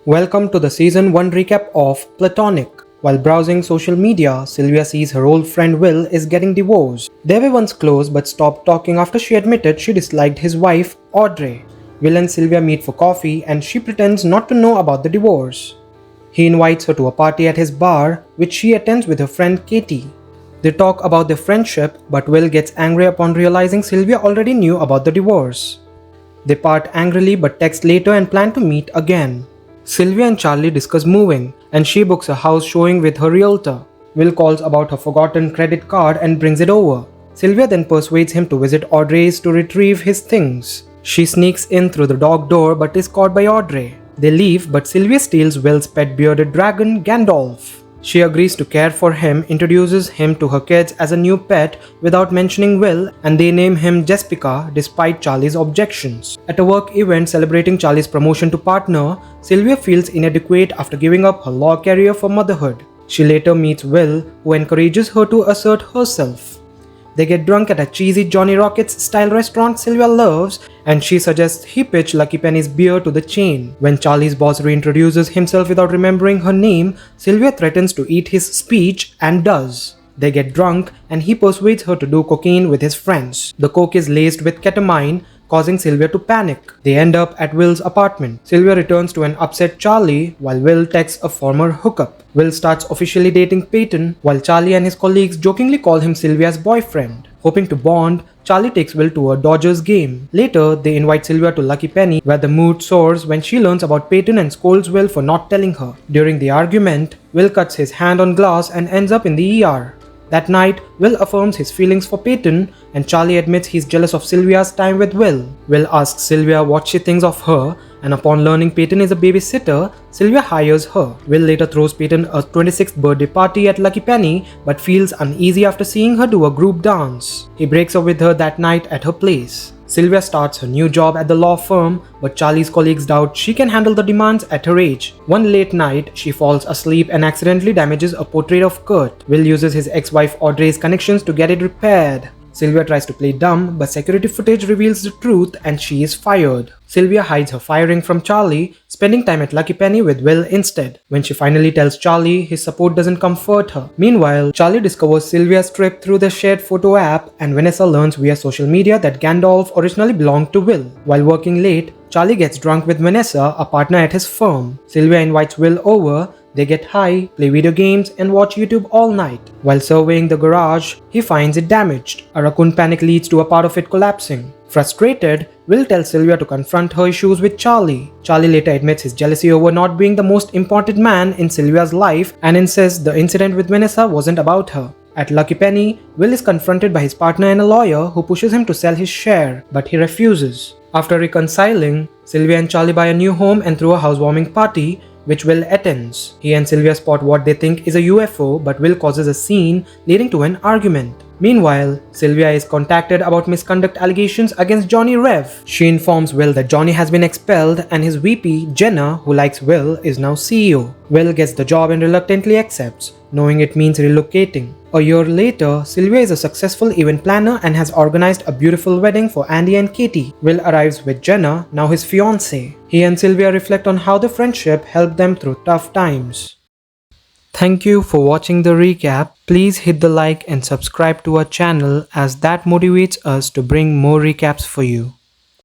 Welcome to the season 1 recap of Platonic. While browsing social media, Sylvia sees her old friend Will is getting divorced. They were once close but stopped talking after she admitted she disliked his wife, Audrey. Will and Sylvia meet for coffee and she pretends not to know about the divorce. He invites her to a party at his bar, which she attends with her friend Katie. They talk about their friendship, but Will gets angry upon realizing Sylvia already knew about the divorce. They part angrily but text later and plan to meet again. Sylvia and Charlie discuss moving, and she books a house showing with her realtor. Will calls about her forgotten credit card and brings it over. Sylvia then persuades him to visit Audrey's to retrieve his things. She sneaks in through the dog door but is caught by Audrey. They leave, but Sylvia steals Will's pet bearded dragon, Gandalf. She agrees to care for him, introduces him to her kids as a new pet without mentioning Will, and they name him Jessica despite Charlie's objections. At a work event celebrating Charlie's promotion to partner, Sylvia feels inadequate after giving up her law career for motherhood. She later meets Will, who encourages her to assert herself. They get drunk at a cheesy Johnny Rockets style restaurant Sylvia loves, and she suggests he pitch Lucky Penny's beer to the chain. When Charlie's boss reintroduces himself without remembering her name, Sylvia threatens to eat his speech and does. They get drunk and he persuades her to do cocaine with his friends. The coke is laced with ketamine, causing Sylvia to panic. They end up at Will's apartment. Sylvia returns to an upset Charlie while Will texts a former hookup. Will starts officially dating Peyton while Charlie and his colleagues jokingly call him Sylvia's boyfriend. Hoping to bond, Charlie takes Will to a Dodgers game. Later, they invite Sylvia to Lucky Penny, where the mood soars when she learns about Peyton and scolds Will for not telling her. During the argument, Will cuts his hand on glass and ends up in the ER. That night, Will affirms his feelings for Peyton, and Charlie admits he's jealous of Sylvia's time with Will. Will asks Sylvia what she thinks of her, and upon learning Peyton is a babysitter, Sylvia hires her. Will later throws Peyton a 26th birthday party at Lucky Penny, but feels uneasy after seeing her do a group dance. He breaks up with her that night at her place. Sylvia starts her new job at the law firm, but Charlie's colleagues doubt she can handle the demands at her age. One late night, she falls asleep and accidentally damages a portrait of Kurt. Will uses his ex-wife Audrey's connections to get it repaired. Sylvia tries to play dumb, but security footage reveals the truth and she is fired. Sylvia hides her firing from Charlie, spending time at Lucky Penny with Will instead. When she finally tells Charlie, his support doesn't comfort her. Meanwhile, Charlie discovers Sylvia's trip through the shared photo app, and Vanessa learns via social media that Gandalf originally belonged to Will. While working late, Charlie gets drunk with Vanessa, a partner at his firm. Sylvia invites Will over. They get high, play video games, and watch YouTube all night. While surveying the garage, he finds it damaged. A raccoon panic leads to a part of it collapsing. Frustrated, Will tells Sylvia to confront her issues with Charlie. Charlie later admits his jealousy over not being the most important man in Sylvia's life and insists the incident with Vanessa wasn't about her. At Lucky Penny, Will is confronted by his partner and a lawyer who pushes him to sell his share, but he refuses. After reconciling, Sylvia and Charlie buy a new home and throw a housewarming party, which Will attends. He and Sylvia spot what they think is a UFO, but Will causes a scene leading to an argument. Meanwhile, Sylvia is contacted about misconduct allegations against Johnny Rev. She informs Will that Johnny has been expelled and his VP, Jenna, who likes Will, is now CEO. Will gets the job and reluctantly accepts, knowing it means relocating. A year later, Sylvia is a successful event planner and has organized a beautiful wedding for Andy and Katie. Will arrives with Jenna, now his fiancée. He and Sylvia reflect on how the friendship helped them through tough times. Thank you for watching the recap. Please hit the like and subscribe to our channel as that motivates us to bring more recaps for you.